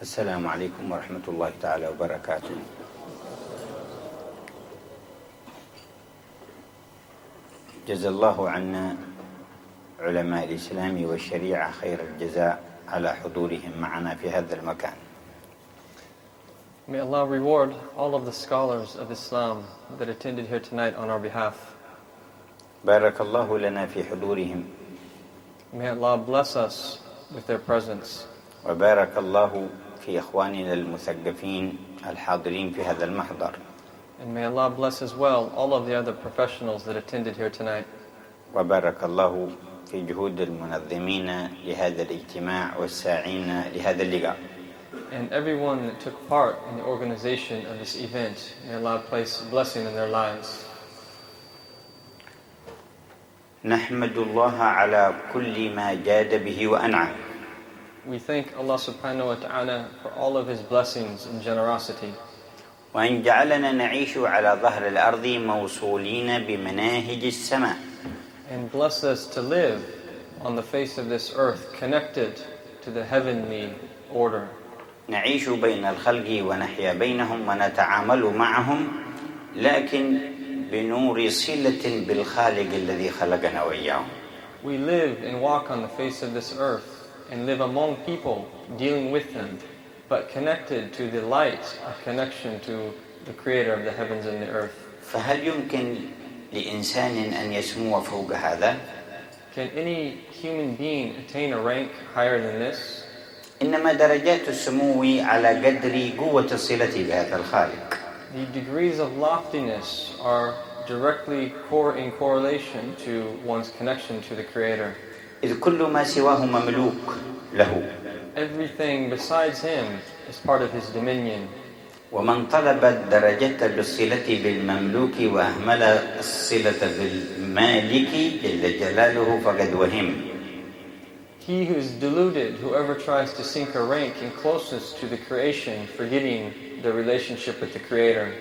السلام عليكم ورحمة الله تعالى وبركاته. جزا الله عنا علماء الإسلام والشريعة خير الجزاء على حضورهم معنا في هذا المكان. May Allah reward all of the scholars of Islam that attended here tonight on our behalf. بارك الله لنا في حضورهم. May Allah bless us with their presence. وبارك الله في إخواننا المثقفين الحاضرين في هذا المحضر. And may Allah bless as well all of the other professionals that attended here tonight. وبارك الله في جهود المنظمين لهذا الاجتماع والساعين لهذا اللقاء. And everyone that took part in the organization of this event, may Allah place blessing in their lives. نحمد الله على كل ما جاد به وأنعم. We thank Allah subhanahu wa ta'ala for all of His blessings and generosity. وأن جعلنا نعيش على ظهر الأرض موصولين بمناهج السماء. And bless us to live on the face of this earth connected to the heavenly order. نعيش بين الخلق ونحيا بينهم ونتعامل معهم لكن بنور صلة بالخالق الذي خلقنا وإياهم. We live and walk on the face of this earth and live among people, dealing with them, but connected to the light of connection to the Creator of the heavens and the earth. فهل يمكن لإنسان أن يسمو فوق هذا؟ Can any human being attain a rank higher than this? إنما درجات السمو على قدر قوة الصلة بهذا الخالق. The degrees of loftiness are directly in correlation to one's connection to the Creator. إذ كل ما سواه مملوك له. Everything besides Him is part of His dominion. ومن طلب الدرجة بالصلة بالمملوك وأهمل الصلة بالمالك جل جلاله فقد وهم. He who is deluded, whoever tries to sink a rank in closeness to the creation, forgetting the relationship with the Creator.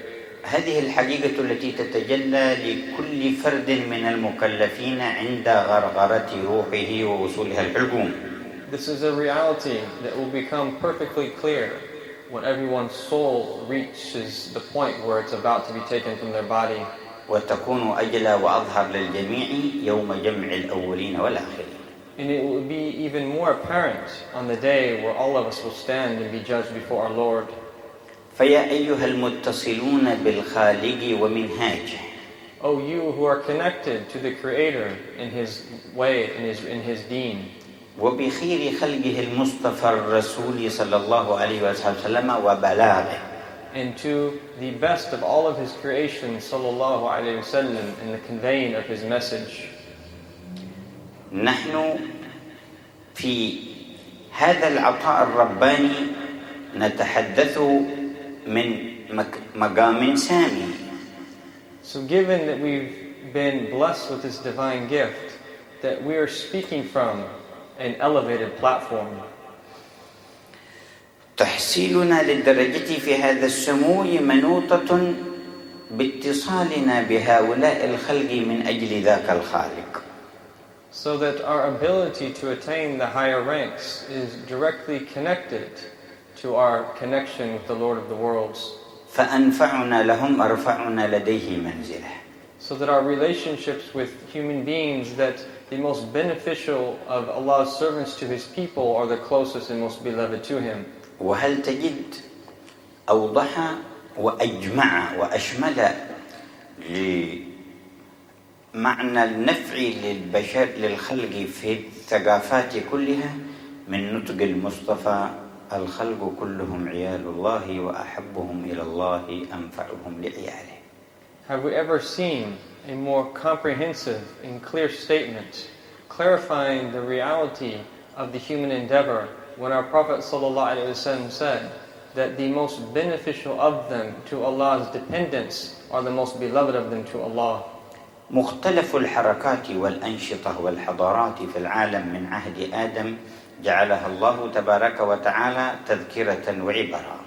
هذه الحقيقة التي تتجلى لكل فرد من المكلفين عند غرغرة روحه ووصولها الحلقوم. This is a reality that will become perfectly clear when everyone's soul reaches the point where it's about to be taken from their body. وتكون أجلى وأظهر للجميع يوم جمع الأولين والآخرين. And it will be even more apparent on the day where all of us will stand and be judged before our Lord. فيا أيها المتصلون بالخالق ومنهاجه. O you who are connected to the Creator in His way, in His deen. وبخير خلقه المصطفى الرسول صلى الله عليه وسلم وبلاغه. And to the best of all of His creation sallallahu alayhi wasallam in the conveying of His message. نحن في هذا العطاء الرباني نتحدث من مقام سامي. So given that we've been blessed with this divine gift, that we are speaking from an elevated platform. تحصيلنا للدرجة في هذا السمو منوطة باتصالنا بهؤلاء الخلق من أجل ذاك الخالق. So that our ability to attain the higher ranks is directly connected to our connection with the Lord of the worlds. فأنفعنا لهم أرفعنا لديه منزلة. So that our relationships with human beings, that the most beneficial of Allah's servants to His people are the closest and most beloved to Him. وهل تجد أوضح وأجمع وأشمل لمعنى النفع للبشر للخلق في الثقافات كلها من نطق المصطفى الخلق كلهم عيال الله وأحبهم إلى الله أنفعهم لعياله. Have we ever seen a more comprehensive and clear statement clarifying the reality of the human endeavor when our Prophet ﷺ said that the most beneficial of them to Allah's dependents are the most beloved of them to Allah. مختلف الحركات والأنشطة والحضارات في العالم من عهد آدم جعلها الله تبارك وتعالى تذكرة وعبرة.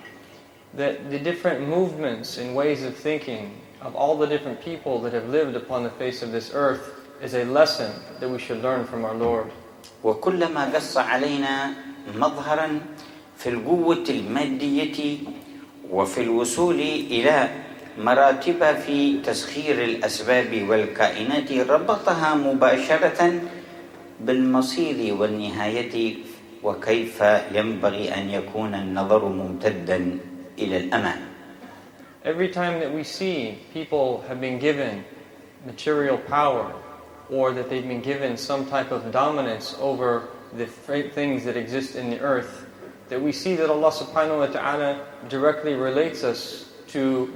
That the different movements and ways of thinking of all the different people that have lived upon the face of this earth is a lesson that we should learn from our Lord. وكلما قص علينا مظهرا في القوة المادية وفي الوصول إلى مراتب في تسخير الأسباب والكائنات، ربطها مباشرة بالمصير والنهاية، وكيف ينبغي أن يكون النظر ممتدا إلى الأمام. Every time that we see people have been given material power, or that they've been given some type of dominance over the things that exist in the earth, that we see that Allah subhanahu wa ta'ala directly relates us to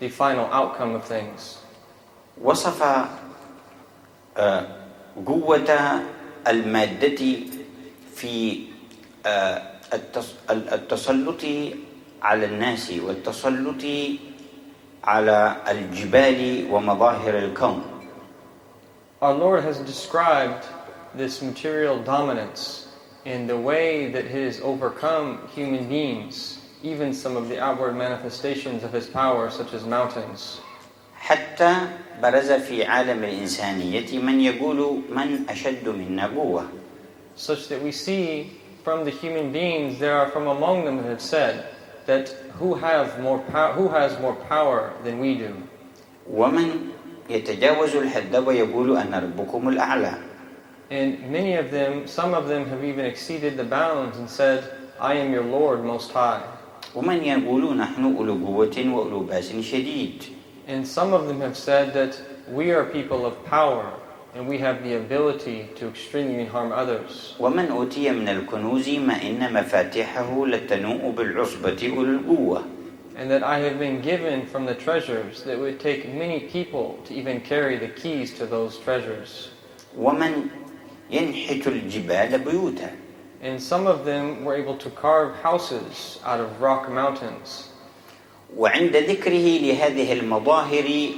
the final outcome of things. وصف قوة المادة في التسلط على الناس والتسلط على الجبال ومظاهر الكون. Our Lord has described this material dominance in the way that He has overcome human beings, even some of the outward manifestations of His power, such as mountains. حتى برز في عالم الإنسانية من يقول من أشد منا قوة. Such that we see from the human beings, there are from among them that have said that who has more power than we do. ومن يتجاوز الحد ويقول أن ربكم الأعلى. And many of them, some of them have even exceeded the bounds and said, I am your Lord Most High. ومن يقول نحن أولو قوة وأولو بأس شديد. And some of them have said that we are people of power and we have the ability to extremely harm others. ومن أوتي من الكنوز ما إن مفاتيحه لتنوء بالعصبة أولي القوة. And that I have been given from the treasures that would take many people to even carry the keys to those treasures. ومن ينحت الجبال بيوتا. And some of them were able to carve houses out of rock mountains. وعند ذكره لهذه المظاهر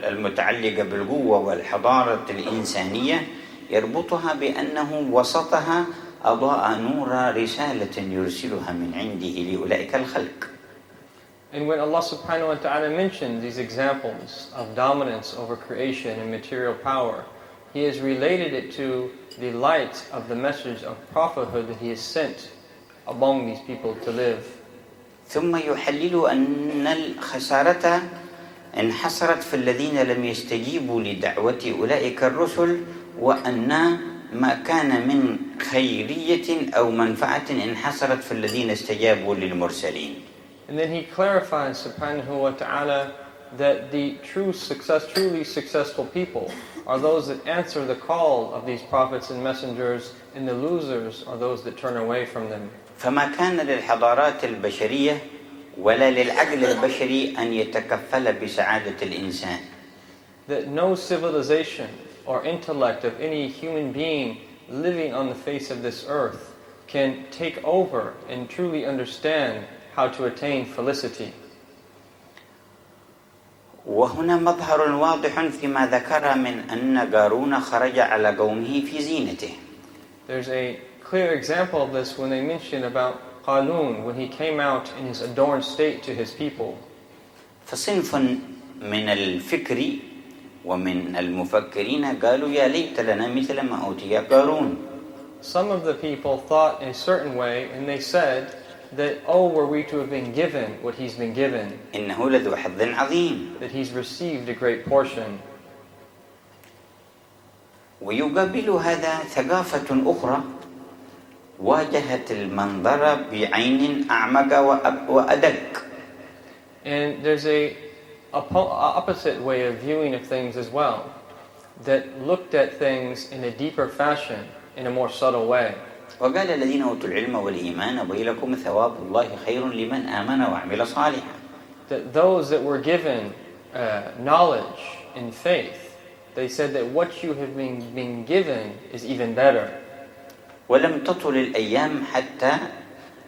المتعلقة بالقوة والحضارة الإنسانية يربطها بأنه وسطها أضاء نور رسالة يرسلها من عنده لأولئك الخلق. And when Allah subhanahu wa ta'ala mentions these examples of dominance over creation and material power, He has related it to the light of the message of prophethood that He has sent among these people to live. ثم يحلل أن الخسارة انحصرت في الذين لم يستجيبوا لدعوة أولئك الرسل، وأن ما كان من خيرية أو منفعة انحصرت في الذين استجابوا للمرسلين. And then He clarifies subhanahu wa ta'ala that the truly successful people are those that answer the call of these prophets and messengers, and the losers are those that turn away from them. فما كان للحضارات البشرية ولا للعقل البشري أن يتكفل بسعادة الإنسان. That no civilization or intellect of any human being living on the face of this earth can take over and truly understand how to attain felicity. وهنا مظهر واضح فيما ذكر من أن قارون خرج على قومه في زينته. There's a clear example of this when they mention about Qalun, when he came out in his adorned state to his people. فصنف من الفكر ومن المفكرين قالوا يا ليت لنا مثل ما أوتي قارون. Some of the people thought in a certain way, and they said that, oh, were we to have been given what he's been given, إنه لذو حظ عظيم. that he's received a great portion. ويقابل هذا ثقافة أخرى واجهت المنظر بعين أعمق وأدق. And there's a opposite way of viewing of things as well, that looked at things in a deeper fashion, in a more subtle way. وقال الذين أوتوا العلم والإيمان ويلكم ثواب الله خير لمن آمن وعمل صالحا. That those that were given knowledge and faith, they said that what you have been given is even better. ولم تطل الأيام حتى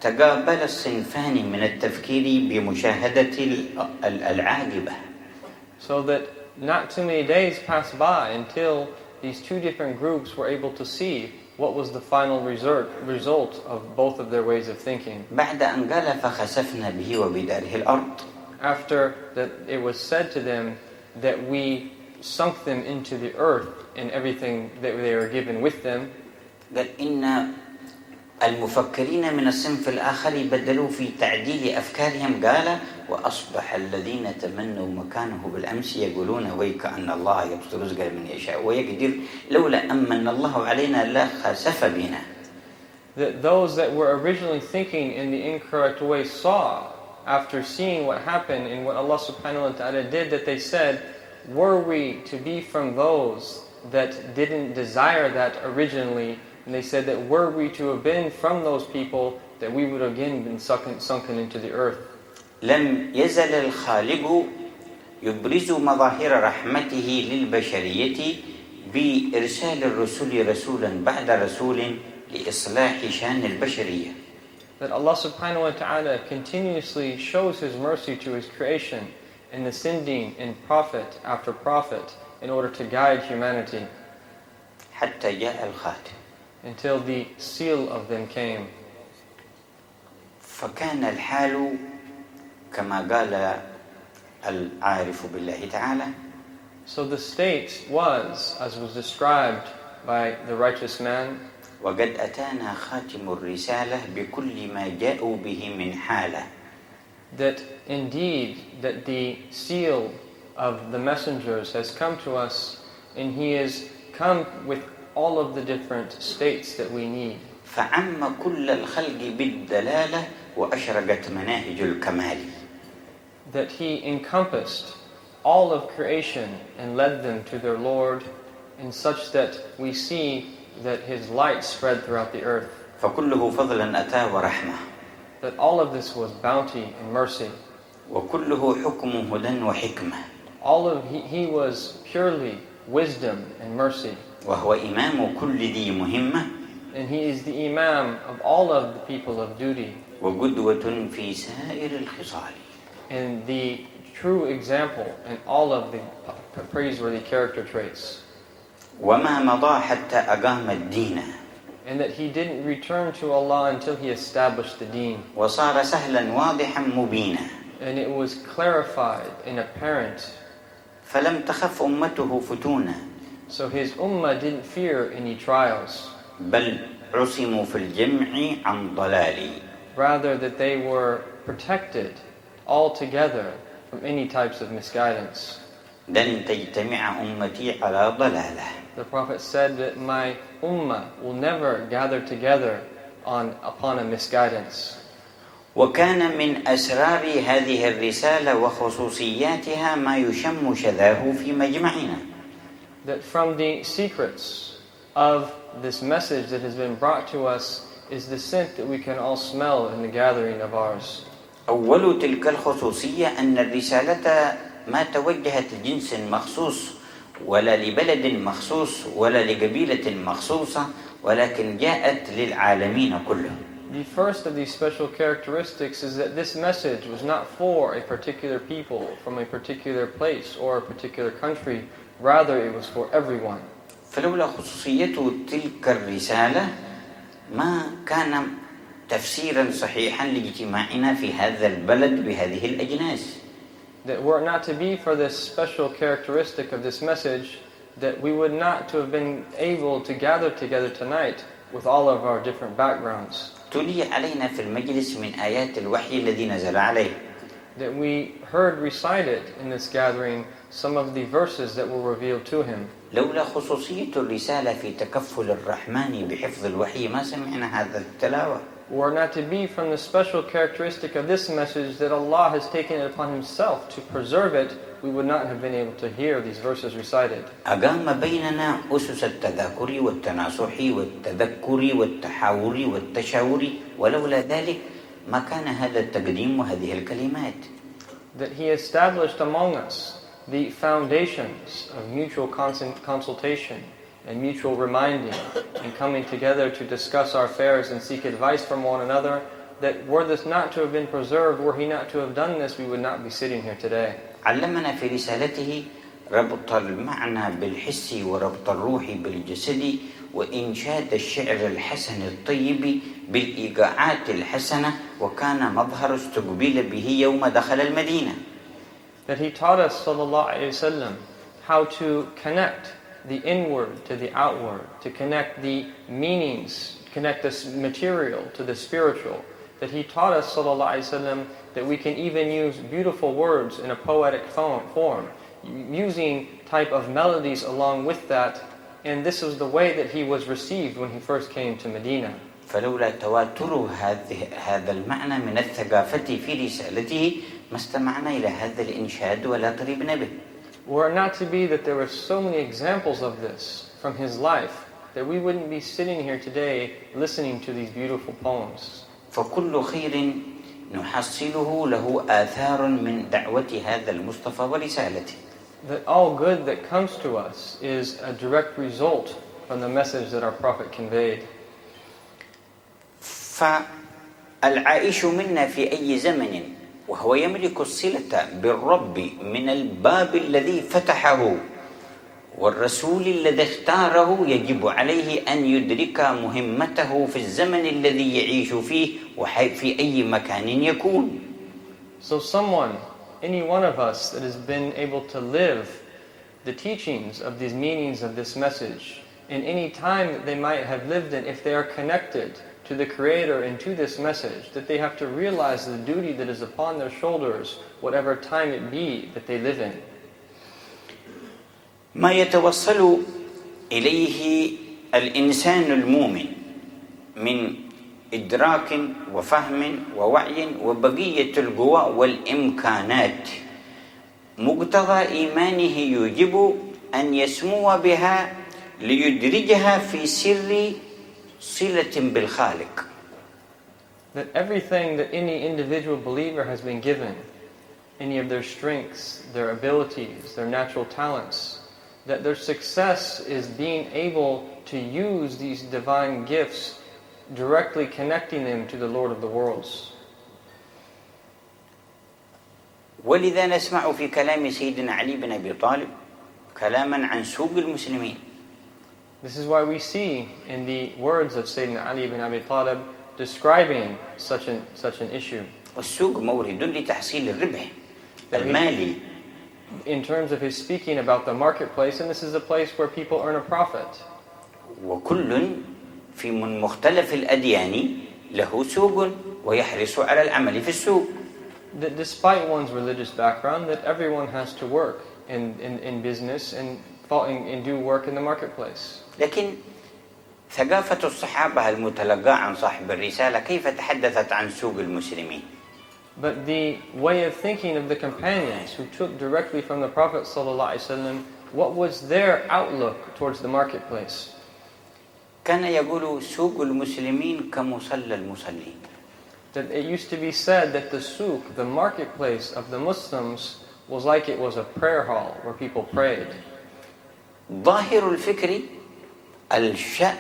تقابل الصنفان من التفكير بمشاهدة العاقبة. So that not too many days passed by until these two different groups were able to see what was the final result of both of their ways of thinking. بعد أن قال فخسفنا به وبداره الأرض. After that it was said to them that we sunk them into the earth and everything that they were given with them. قال إن المفكرين من الصنف الآخر بدلوا في تعديل أفكارهم. قال: وأصبح الذين تمنوا مكانه بالأمس يقولون ويك أن الله يبسط رزقه من يشاء ويقدر لولا أمن الله علينا لخسف بنا. That those that were originally thinking in the incorrect way saw, after seeing what happened and what Allah subhanahu wa ta'ala did, that they said, were we to be from those that didn't desire that originally, and they said that were we to have been from those people, that we would again been sunken into the earth. لم يزل الخالق يبرز مظاهر رحمته للبشرية بإرسال الرسل رسولا بعد رسول لإصلاح شأن البشرية. That Allah subhanahu wa ta'ala continuously shows His mercy to His creation in the sending in prophet after prophet in order to guide humanity. حتى جاء الخاتم. Until the seal of them came. فكان الحال كما قال العارف بالله تعالى. So the state was, as was described by the righteous man, وقد أتانا خاتم الرسالة بكل ما جاءوا به من حالة. That indeed that the seal of the messengers has come to us, and he has come with all of the different states that we need. فعم كل الخلق بالدلالة وأشرقت مناهج الكمال. That he encompassed all of creation and led them to their Lord, in such that we see that his light spread throughout the earth. فكله فضلا أتى ورحمة. That all of this was bounty and mercy. وكله حكم هدى وحكمة. All of he was purely wisdom and mercy. وهو إمام كل ذي مهمة. And he is the imam of all of the people of duty. وقدوة في سائر الخصال. And the true example in all of the praiseworthy character traits. وما مضى حتى أقام الدين. And that he didn't return to Allah until he established the deen. وصار سهلا واضحا مبينا. And it was clarified and apparent. فلم تخف أمته فتونا. So his ummah didn't fear any trials. بل عصموا في الجمع عن ضلال. Rather that they were protected altogether from any types of misguidance. لن تجتمع أمتي على ضلالة. The Prophet said that my ummah will never gather together upon a misguidance. وكان من أسرار هذه الرسالة وخصوصياتها ما يشم شذاه في مجمعنا. That from the secrets of this message that has been brought to us is the scent that we can all smell in the gathering of ours. أول تلك الخصوصية أن الرسالة ما توجهت لجنس مخصوص ولا لبلد مخصوص ولا لقبيلة مخصوصة ولكن جاءت للعالمين كلهم. The first of these special characteristics is that this message was not for a particular people from a particular place or a particular country, rather it was for everyone. فلولا خصوصية تلك الرسالة ما كان تفسيرا صحيحا لاجتماعنا في هذا البلد بهذه الأجناس. That were it not to be for this special characteristic of this message, that we would not to have been able to gather together tonight with all of our different backgrounds. تلي علينا في المجلس من آيات الوحي الذي نزل عليه. That we heard recited in this gathering some of the verses that were revealed to him. لولا خصوصية الرسالة في تكفل الرحمن بحفظ الوحي ما سمعنا هذا التلاوة. Were not to be from the special characteristic of this message that Allah has taken it upon Himself to preserve it, we would not have been able to hear these verses recited. أقام بيننا أسس التذاكر والتناصح والتذكر والتحاور والتشاور ولولا ذلك ما كان هذا التقديم وهذه الكلمات. That He established among us the foundations of mutual consultation and mutual reminding and coming together to discuss our affairs and seek advice from one another, that were this not to have been preserved, were he not to have done this, we would not be sitting here today. علمنا في رسالته ربط المعنى بالحس وربط الروح بالجسد وإنشاد الشعر الحسن الطيب بالإيقاعات الحسنة وكان مظهر استقبل به يوم دخل المدينة. That he taught us sallallahu alaihi wasallam how to connect the inward to the outward, to connect the meanings connect this material to the spiritual. That he taught us, sallallahu alaihi wasallam, that we can even use beautiful words in a poetic form, using type of melodies along with that, and this was the way that he was received when he first came to Medina. فلولا تواتر هذا المعنى من الثقافة في رسالته ما استمعنا إلى هذا الإنشاد ولا طربنا به. Were it not to be that there were so many examples of this from his life, that we wouldn't be sitting here today listening to these beautiful poems. فكل خير نحصله له آثار من دعوة هذا المصطفى ورسالته. That all good that comes to us is a direct result from the message that our Prophet conveyed. فالعائش منا في أي زمن وهو يملك الصلة بالرب من الباب الذي فتحه والرسول الذي اختاره يجب عليه أن يدرك مهمته في الزمن الذي يعيش فيه وفي أي مكان يكون. So someone, any one of us that has been able to live the teachings of these meanings of this message in any time that they might have lived in, if they are connected to the Creator and to this message, that they have to realize the duty that is upon their shoulders, whatever time it be that they live in. ما يتوصل إليه الإنسان المؤمن من إدراك وفهم ووعي وبقية القوى والإمكانات مقتضى إيمانه يجب أن يسمو بها ليدرجها في سر صلة بالخالق. That everything that any individual believer has been given, any of their strengths, their abilities, their natural talents, that their success is being able to use these divine gifts, directly connecting them to the Lord of the worlds. ولذا نسمع في كلام سيدنا علي بن أبي طالب كلاما عن سوق المسلمين. This is why we see in the words of Sayyidina Ali ibn Abi Talib describing such an issue. والسوق مورد لتحصيل الربح المالي. In terms of his speaking about the marketplace, and this is a place where people earn a profit. وكل في من مختلف الأديان له سوق ويحرص على العمل في السوق. That despite one's religious background, that everyone has to work in business and do work in the marketplace. لكن ثقافة الصحابة المتلقاة عن صاحب الرسالة كيف تحدثت عن سوق المسلمين؟ But the way of thinking of the companions who took directly from the Prophet ﷺ, what was their outlook towards the marketplace? كان يقول سوق المسلمين كمصلى المصلين. That it used to be said that the souk, the marketplace of the Muslims, was like it was a prayer hall where people prayed. ظاهر الفكر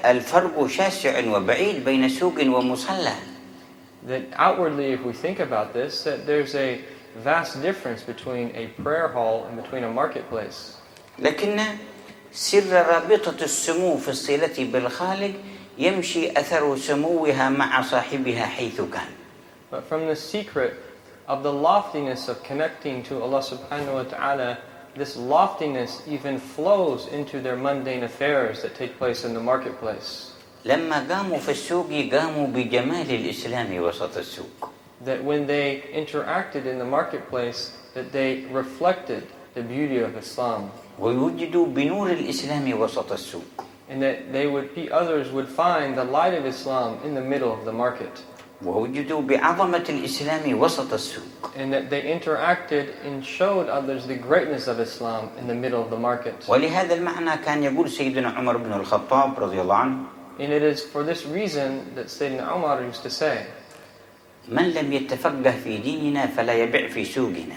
الفرق شاسع وبعيد بين سوق ومصلى. That outwardly, if we think about this, that there's a vast difference between a prayer hall and between a marketplace. لكن سر رابطة السمو في الصلة بالخالق يمشي أثر سموها مع صاحبها حيث كان. But from the secret of the loftiness of connecting to Allah subhanahu wa ta'ala, this loftiness even flows into their mundane affairs that take place in the marketplace. لما قاموا في السوق قاموا بجمال الإسلام وسط السوق. That when they interacted in the marketplace, that they reflected the beauty of Islam. ويوجدوا بنور الإسلام وسط السوق. And that others would find the light of Islam in the middle of the market. ووجدوا بعظمة الإسلام وسط السوق. And that they interacted and showed others the greatness of Islam in the middle of the market. ولهذا المعنى كان يقول سيدنا عمر بن الخطاب رضي الله عنه. And it is for this reason that Sayyidina Umar used to say, من لم يتفقه في ديننا فلا يبيع في سوقنا.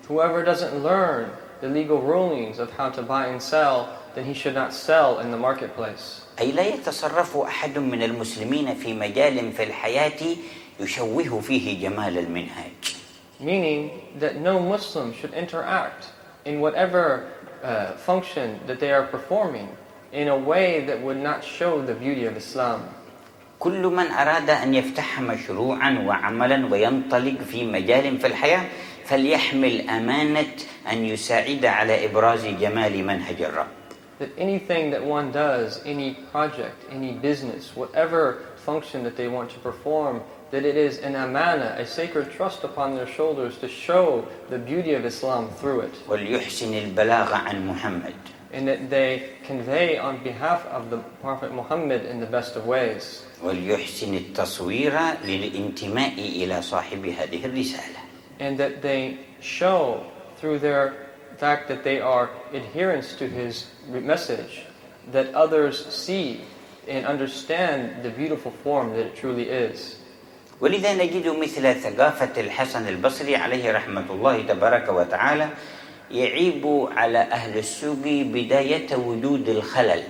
Whoever doesn't learn the legal rulings of how to buy and sell, then he should not sell in the marketplace. أي لا يتصرف أحد من المسلمين في مجال في الحياة يشوه فيه جمال المنهاج. Meaning that no Muslim should interact in whatever function that they are performing in a way that would not show the beauty of Islam. كل من أراد أن يفتح مشروعا وعملا وينطلق في مجال في الحياة فليحمل أمانة أن يساعد على إبراز جمال منهج الرب. That anything that one does, any project, any business, whatever function that they want to perform, that it is an amana, a sacred trust upon their shoulders to show the beauty of Islam through it. وليحسن البلاغ عن محمد. And that they convey on behalf of the Prophet Muhammad in the best of ways. وليحسن التصوير للانتماء إلى صاحب هذه الرسالة. And that they show through their fact that they are adherents to his message, that others see and understand the beautiful form that it truly is. ولذا نجد مثل ثقافة الحسن البصري عليه رحمة الله تبارك وتعالى يعيب على أهل السوق بداية وجود الخلل.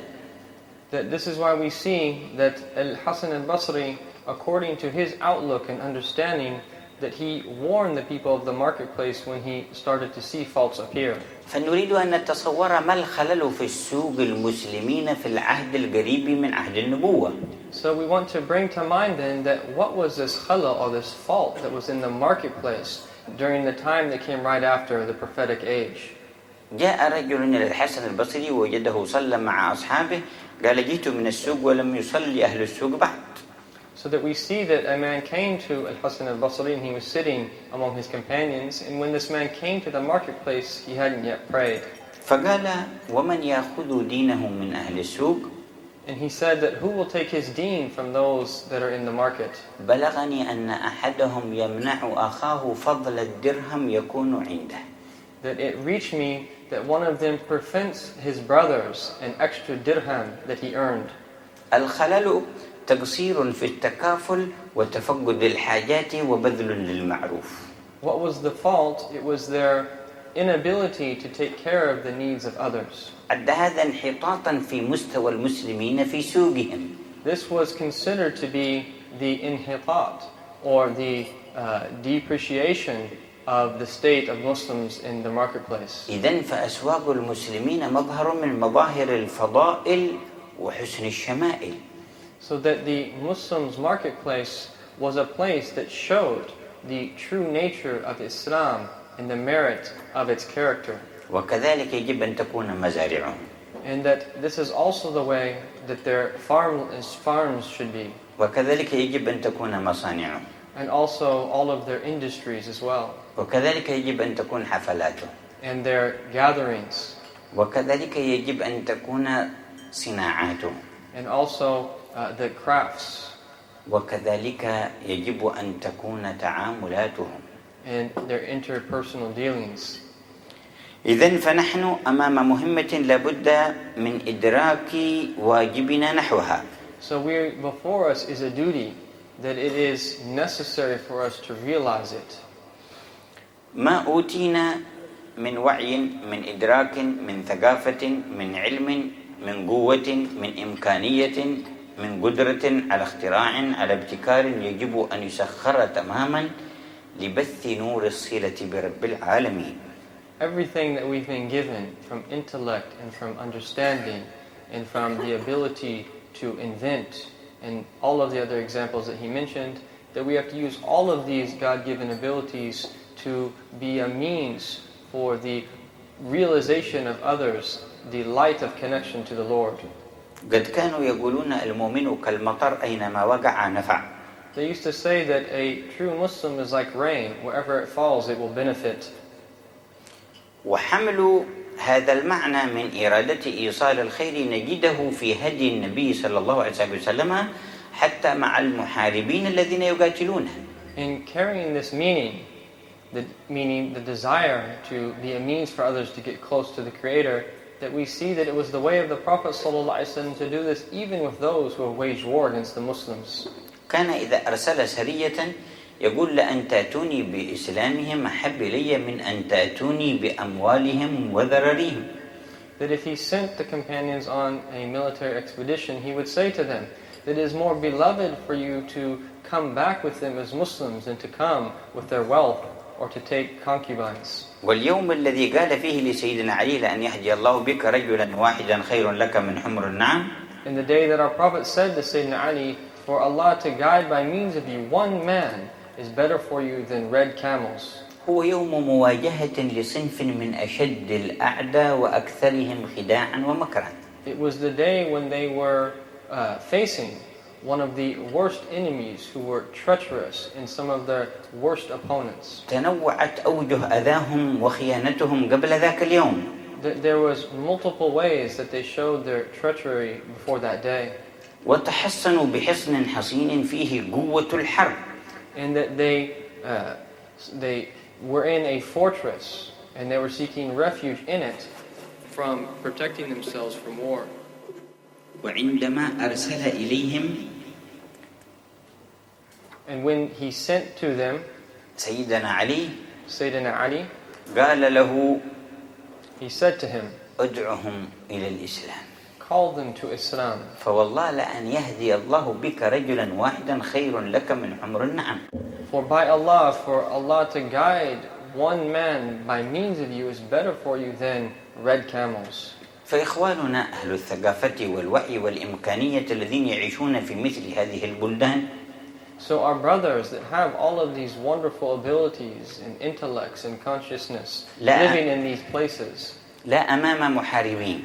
That this is why we see that Al-Hasan al-Basri, according to his outlook and understanding, that he warned the people of the marketplace when he started to see faults appear. فنريد أن نتصور ما الخلل في السوق المسلمين في العهد القريب من عهد النبوة. So we want to bring to mind then that what was this khala or this fault that was in the marketplace during the time that came right after the prophetic age. جاء رجل إلى الحسن البصري ووجده صلى مع أصحابه قال جئت من السوق ولم يصلي أهل السوق بعد. So that we see that a man came to Al-Hasan al-Basri and he was sitting among his companions, and when this man came to the marketplace he hadn't yet prayed. فقال ومن يأخذ دينه من أهل السوق. And he said that who will take his deen from those that are in the market? بلغني أن أحدهم يمنع أخاه فضل الدرهم يكون عنده. That it reached me that one of them prevents his brothers an extra dirham that he earned. الخلل تقصير في التكافل وتفقد الحاجات وبذل للمعروف. What was the fault? It was their inability to take care of the needs of others. عد هذا انحطاطا في مستوى المسلمين في سوقهم. This was considered to be the inhitat, or the depreciation of the state of Muslims in the marketplace. إذن فأسواق المسلمين مظهر من مظاهر الفضائل وحسن الشمائل. So that the Muslims' marketplace was a place that showed the true nature of Islam and the merit of its character. وكذلك يجب أن تكون مزارعهم. And that this is also the way that their farms should be. وكذلك يجب أن تكون مصانعهم. And also all of their industries as well. وكذلك يجب أن تكون حفلاتهم. And their gatherings. وكذلك يجب أن تكون صناعاتهم. And also the crafts. وكذلك يجب أن تكون تعاملاتهم. And their interpersonal dealings. إذن فنحن أمام مهمة لابد من إدراك واجبنا نحوها. So before us is a duty that it is necessary for us to realize it. ما أوتينا من وعي من إدراك من ثقافة من علم من قوة من إمكانية من قدرة على اختراع على ابتكار يجب أن يسخر تماما لبث نور الصلة برب العالمين. Everything that we've been given from intellect and from understanding and from the ability to invent and all of the other examples that he mentioned, that we have to use all of these God-given abilities to be a means for the realization of others, the light of connection to the Lord. قد كانوا يقولون المؤمن كالمطر أينما وقع نفع. They used to say that a true Muslim is like rain. Wherever it falls, it will benefit. وحمل هذا المعنى من إرادة إيصال الخير نجده في هدي النبي صلى الله عليه وسلم حتى مع المحاربين الذين يقاتلونه. In carrying this meaning, the desire to be a means for others to get close to the Creator, that we see that it was the way of the Prophet ﷺ to do this even with those who have waged war against the Muslims. كان إذا أرسل سرية يقول لأن تأتوني بإسلامهم أحب إلي من أن تأتوني بأموالهم وذررهم. That if he sent the companions on a military expedition, he would say to them that it is more beloved for you to come back with them as Muslims than to come with their wealth or to take concubines. واليوم الذي قال فيه لسيدنا علي لأن يهدي الله بك رجلا واحدا خير لك من حمر النعم. In the day that our Prophet said to Sayyidina Ali, for Allah to guide by means of you one man is better for you than red camels. هو يوم مواجهة لصنف من أشد الأعداء وأكثرهم خداعا ومكرا. It was the day when they were facing one of the worst enemies who were treacherous in some of their worst opponents. تنوعت أوجه أذاهم وخيانتهم قبل ذاك اليوم. There was multiple ways that they showed their treachery before that day. وتحصنوا بحصن حصين فيه قوة الحرب. And that they were in a fortress and they were seeking refuge in it from protecting themselves from war. وعندما أرسل إليهم And when he sent to them سيدنا علي Sayyidina Ali, قال له he said to him, ادعهم إلى الإسلام call them to Islam. فوالله لأن يهدي الله بك رجلا واحدا خير لك من حمر النعم. For by Allah, for Allah to guide one man by means of you is better for you than red camels. فإخواننا أهل الثقافة والوعي والإمكانية الذين يعيشون في مثل هذه البلدان So our brothers that have all of these wonderful abilities and intellects and consciousness living in these places, لا أمام محاربين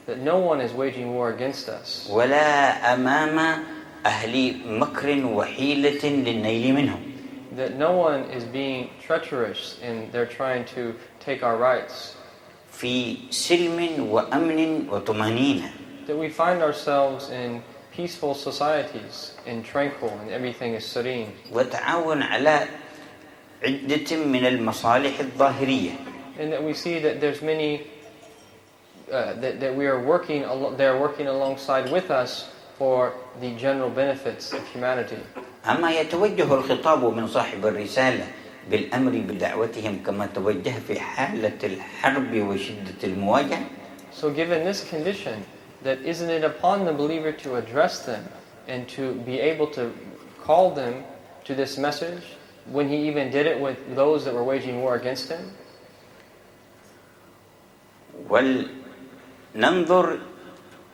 that no one is waging war against us, ولا أمام أهل مكر وحيلة للنيل منهم. that no one is being treacherous and they're trying to take our rights, في سلم وأمن وطمأنينة. that we find ourselves in peaceful societies and tranquil and everything is serene, وتعاون على عدة من المصالح الظاهرية. and that we see that there's many that we are working they're working alongside with us for the general benefits of humanity. أما يتوجه الخطاب من صاحب الرسالة بالأمر بدعوتهم كما توجه في حالة الحرب وشدة المواجهة. So given this condition, that isn't it upon the believer to address them and to be able to call them to this message when he even did it with those that were waging war against him? ولننظر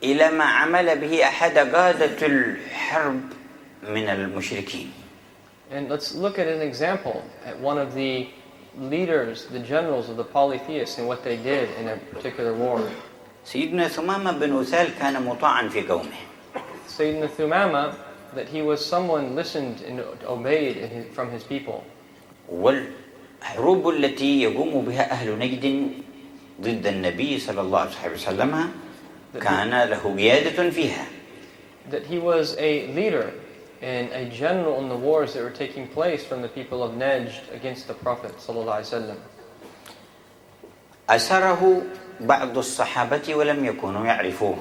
إلى ما عمل به أحد قادة الحرب من المشركين. And let's look at an example at one of the leaders, the generals of the polytheists, and what they did in a particular war. سيدنا ثمامة بن أثال كان مطاعا في قومه. Sayyidina Thumama, that he was someone listened and obeyed from his people. والحروب التي يقوم بها أهل نجد ضد النبي صلى الله عليه وسلم كان له قيادة فيها. That he was a leader and a general in the wars that were taking place from the people of Najd against the Prophet sallallahu alaihi wasallam. أسره بعض الصحابة ولم يكونوا يعرفوه.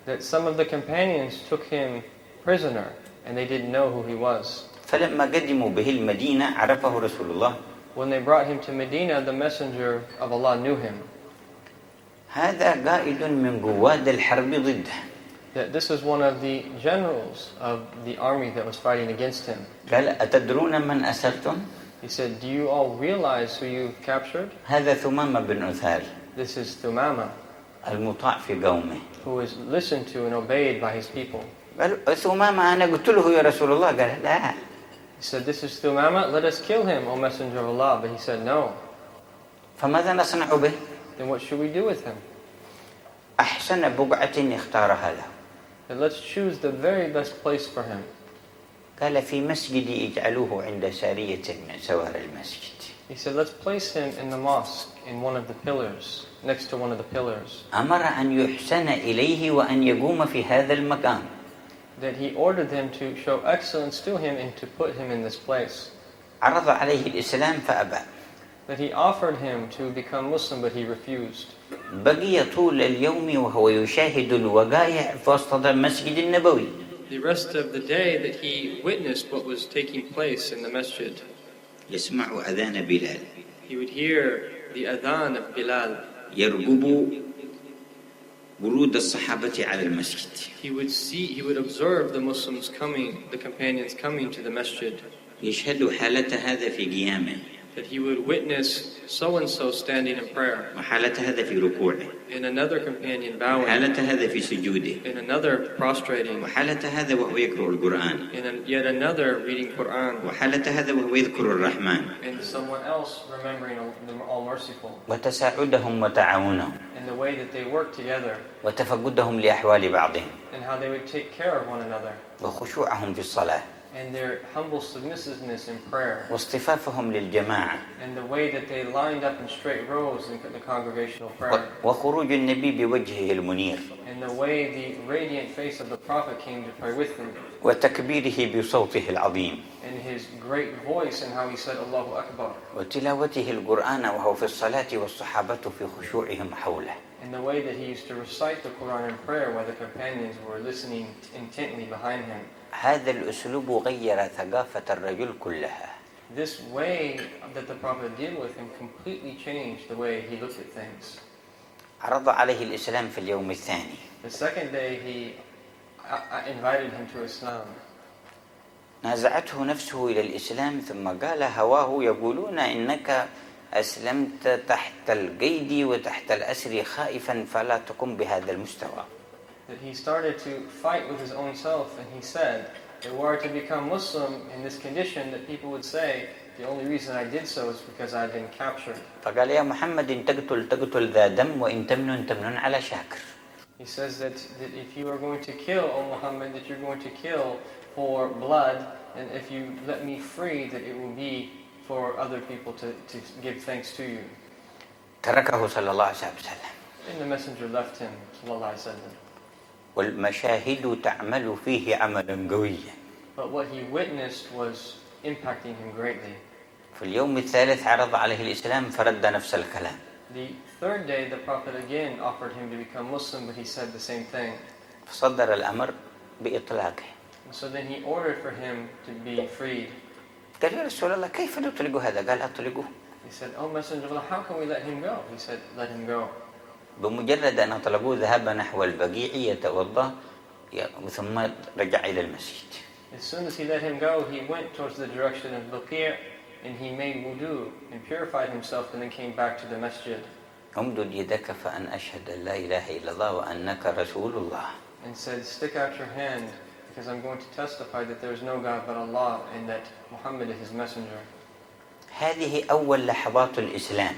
That some of the companions took him prisoner and they didn't know who he was. فلما قدموا به المدينة عرفه رسول الله. When they brought him to Medina, the messenger of Allah knew him. هذا قائد من قواد الحرب ضده. That this is one of the generals of the army that was fighting against him. قال أتدرون من أسرتم؟ He said, do you all realize who you've captured? هذا ثمامة بن أثال. This is Thumama, المطاع في قومه. who is listened to and obeyed by his people. قال ثمامة أنا قلت له يا رسول الله. قال لا. He said, this is Thumama, let us kill him, O Messenger of Allah. But he said, no. فماذا نصنع به؟ Then what should we do with him? أحسن بقعة اختارها له. Then let's choose the very best place for him. قال في مسجد اجعلوه عند سارية من سوار المسجد. He said, let's place him in the mosque, in one of the pillars, next to one of the pillars. أمر أن يحسن إليه وأن يقوم في هذا المكان. That he ordered them to show excellence to him and to put him in this place. عرض عليه الإسلام فأبى. That he offered him to become Muslim, but he refused. بقي طول اليوم وهو يشاهد الوقائع في وسط المسجد النبوي. The rest of the day that he witnessed what was taking place in the masjid. يسمع أذان بلال. He would hear the adhan of Bilal. يرقب ورود الصحابة على المسجد. He would observe the Muslims coming, the companions coming to the masjid. يشهد حالة هذا في قيامه. That he would witness so-and-so standing in prayer. وحالة هذا في ركوعه. And another companion bowing. وحالة هذا في سجوده. And another prostrating. وحالة هذا وهو يقرأ القرآن. And yet another reading Quran. وحالة هذا وهو يذكر الرحمن. And someone else remembering the All-Merciful. وتساعدهم وتعاونهم. And the way that they work together. وتفقدهم لأحوال بعضهم. and how they would take care of one another, وخشوعهم في الصلاة and their humble submissiveness in prayer, واصطفافهم للجماعة and the way that they lined up in straight rows in the congregational prayer, وخروج النبي بوجهه المنير and the way the radiant face of the Prophet came to pray with them, وتكبيره بصوته العظيم and his great voice and how he said Allahu Akbar, وتلاوته القرآن وهو في الصلاة والصحابة في خشوعهم حوله and the way that he used to recite the Quran in prayer while the companions were listening intently behind him. هذا الأسلوب غير ثقافة الرجل كلها. This way that the Prophet did with him completely changed the way he looked at things. عرض عليه الإسلام في اليوم الثاني. The second day he invited him to Islam. نازعته نفسه إلى الإسلام ثم قال هواه يقولون إنك أسلمت تحت القيد وتحت الأسر خائفا فلا تقم بهذا المستوى. That he started to fight with his own self, and he said that were I to become Muslim in this condition, that people would say the only reason I did so is because I'd been captured. فقال يا محمد إن تقتل ذا دم وإن تمنن على شاكر. He says that if you are going to kill, O Muhammad, that you're going to kill for blood, and if you let me free, that it will be for other people to give thanks to you. تركه صلى الله عليه وسلم. And the messenger left him, sallallahu alaihi wasallam. والمشاهد تعمل فيه عملا قويا. But what he witnessed was impacting him greatly. في اليوم الثالث عرض عليه الإسلام فرد نفس الكلام. The third day, the Prophet again offered him to become Muslim, but he said the same thing. فصدر الأمر بإطلاقه. And so then he ordered for him to be freed. قال يا رسول الله كيف نطلق هذا؟ قال أطلقه. He said, "Oh Messenger of Allah, how can we let him go?" He said, "Let him go." بمجرد أن أطلقوه ذهب نحو البقيع يتوضأ ثم رجع إلى المسجد. As soon as he let him go, he went towards the direction of Baqi' and he made wudu and purified himself and then came back to the masjid. أمدد يدك فأن أشهد أن لا إله إلا الله وأنك رسول الله. And said, "Stick out your hand because I'm going to testify that there is no God but Allah and that Muhammad is his messenger." هذه أول لحظات الإسلام.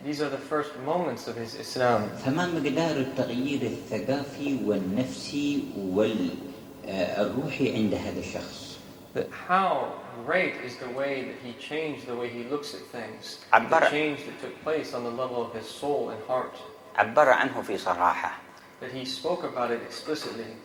These are the first moments of his Islam. فما مقدار التغيير الثقافي والنفسي والروحي عند هذا الشخص؟ But how great is the way that he changed the way he looks at things. عبر The change that took place on the level of his soul and heart. عبر عنه في صراحة. That he spoke about it explicitly.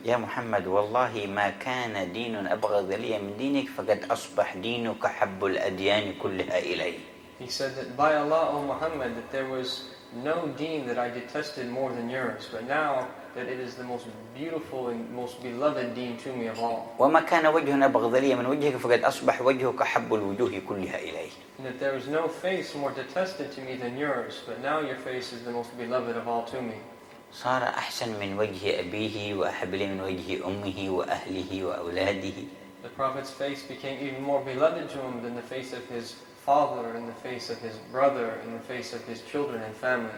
يا محمد والله ما كان دين أبغض لي من دينك فقد أصبح دينك حب الأديان كلها إلي. He said that by Allah, O Muhammad, that there was no deen that I detested more than yours, but now that it is the most beautiful and most beloved deen to me of all. وما كان وجه أبغض لي من وجهك فقد أصبح وجهك حب الوجوه كلها إلي. And that there is no face more detested to me than yours, but now your face is the most beloved of all to me. صار أحسن من وجه أبيه وأحب لي من وجه أمه وأهله وأولاده. The Prophet's face became even more beloved to him than the face of his father and the face of his brother and the face of his children and family.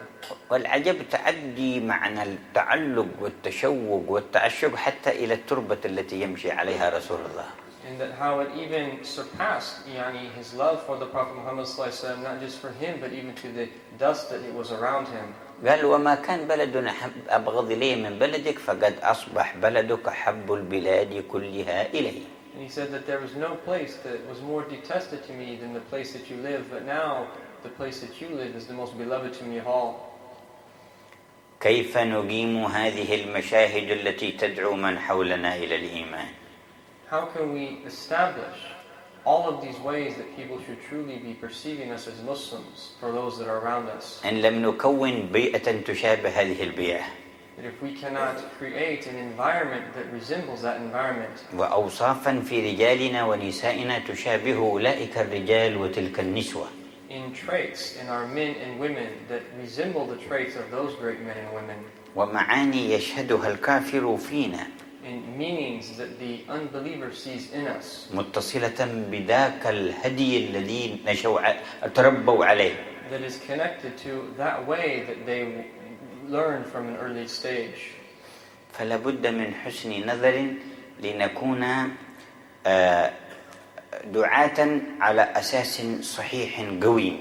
والعجب تعدي معنى التعلق والتشوق والتعشق حتى إلى التربة التي يمشي عليها رسول الله. And that how it even surpassed his love for the Prophet Muhammad sallallahu alaihi wasallam, not just for him but even to the dust that it was around him. قال وما كان بلد أبغض لي من بلدك فقد أصبح بلدك حب البلاد كلها إلي. And he said that there was no place that was more detested to me than the place that you live, but now the place that you live is the most beloved to me of all. كيف نقيم هذه المشاهد التي تدعو من حولنا إلى الإيمان؟ How can we establish all of these ways that people should truly be perceiving us as Muslims for those that are around us? إن لم نكون بيئة تشابه هذه البيئة. That if we cannot create an environment that resembles that environment, وأوصافا في رجالنا ونسائنا تشابه أولئك الرجال وتلك النسوة. in traits in our men and women that resemble the traits of those great men and women, ومعاني يشهدها الكافر فينا. in meanings that the unbeliever sees in us, متصلة بذاك الهدي الذي تربوا عليه. that is connected to that way that they learned from an early stage. فلا بد من حسن نظر لنكون دعاة على أساس صحيح قوي.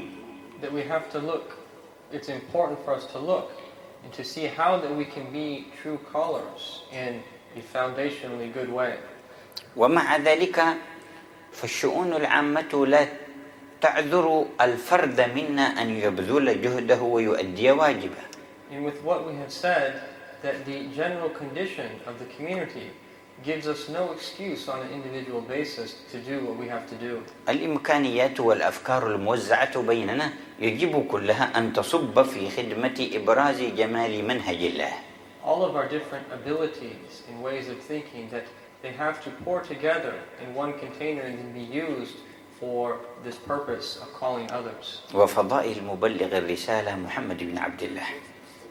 That we have to look, it's important for us to look and to see how that we can be true callers in a foundationally good way. ومع ذلك فالشؤون العامة لا تعذر الفرد منا أن يبذل جهده ويؤدي واجبه. And with what we have said, that the general condition of the community gives us no excuse on an individual basis to do what we have to do. الإمكانيات والأفكار الموزعة بيننا يجب كلها أن تصب في خدمة إبراز جمال منهج الله. All of our different abilities and ways of thinking, that they have to pour together in one container and then be used for this purpose of calling others. وفضائل مبلغ الرسالة محمد بن عبد الله.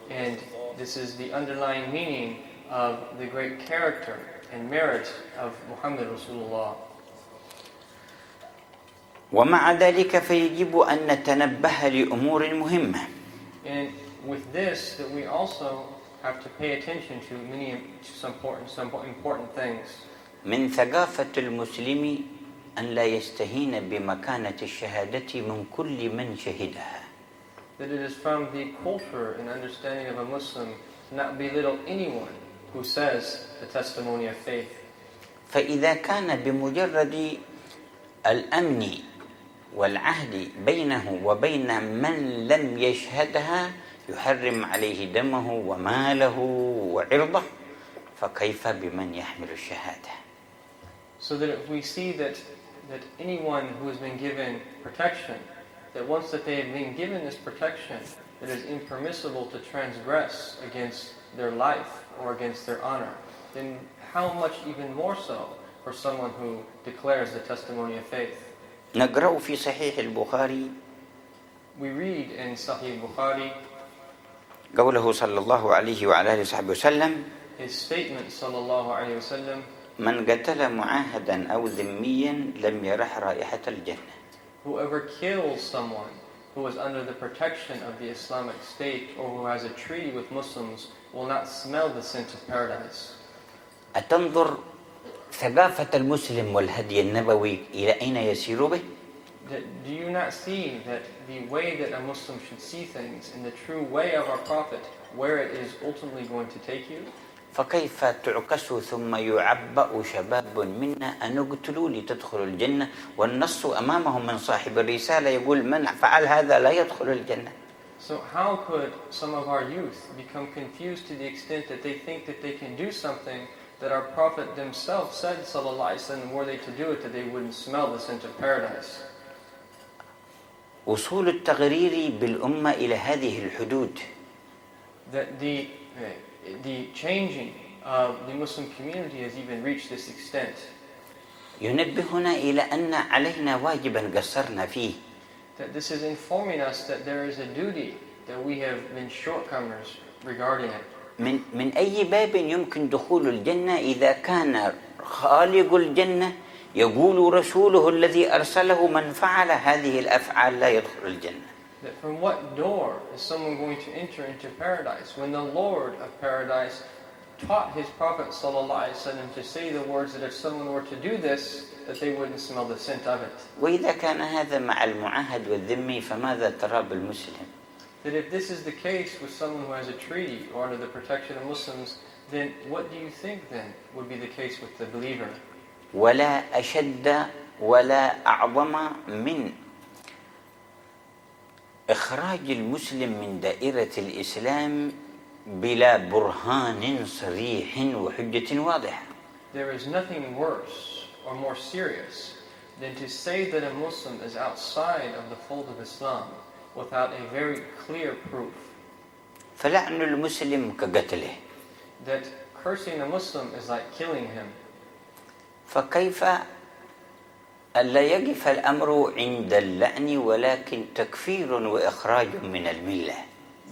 And this is the underlying meaning of the great character and merit of Muhammad Rasulullah. ومع ذلك فيجب أن نتنبه لأمور مهمة. And with this, that we also have to pay attention to some important things. من ثقافة المسلم أن لا يستهين بمكانة الشهادة من كل من شهدها. That it is from the culture and understanding of a Muslim to not belittle anyone who says the testimony of faith. فإذا كان بمجرد الأمن والعهد بينه وبين من لم يشهدها يحرم عليه دمه وماله وعرضه، فكيف بمن يحمل الشهادة؟ So that if we see that anyone who has been given protection, that once that they have been given this protection, it is impermissible to transgress against their life or against their honor, then how much even more so for someone who declares the testimony of faith. نقرأ في صحيح البخاري We read in Sahih Bukhari قوله صلى الله عليه وعلى آله وصحبه وسلم: his statement sallallahu alayhi wa sallam, من قتل معاهدا أو ذميا لم يرح رائحة الجنة. whoever kills someone who is under the protection of the Islamic State or who has a treaty with Muslims will not smell the scent of paradise. أتنظر ثقافة المسلم والهدي النبوي إلى أين يسير به؟ Do you not see that the way that a Muslim should see things in the true way of our Prophet, where it is ultimately going to take you? فكيف تعكس ثم يعبأ شباب منا أن اقتلوا لتدخلوا الجنة، والنص أمامهم من صاحب الرسالة يقول من فعل هذا لا يدخل الجنة. So how could some of our youth become confused to the extent that they think that they can do something that our Prophet themselves said, sallallahu alaihi wasallam, were they to do it, that they wouldn't smell the scent of paradise? وصول التغرير بالأمة إلى هذه الحدود. That the changing of the Muslim community has even reached this extent. ينبهنا إلى أن علينا واجبا قصرنا فيه. That this is informing us that there is a duty that we have been shortcomers regarding it. من أي باب يمكن دخول الجنة إذا كان خالق الجنة يقول رسوله الذي أرسله من فعل هذه الأفعال لا يدخل الجنة. That from what door is someone going to enter into paradise when the Lord of paradise taught his Prophet ﷺ to say the words that if someone were to do this, that they wouldn't smell the scent of it. وإذا كان هذا مع المعاهد والذمي فماذا ترى بالمسلم؟ That if this is the case with someone who has a treaty or under the protection of Muslims, then what do you think then would be the case with the believer? ولا أشد ولا أعظم من إخراج المسلم من دائرة الإسلام بلا برهان صريح وحجة واضحة. There is nothing worse or more serious than to say that a Muslim is outside of the fold of Islam without a very clear proof. فلعن المسلم كقتله. That cursing a Muslim is like killing him. فكيف ألا يقف الأمر عند اللعن ولكن تكفير وإخراج من الملة؟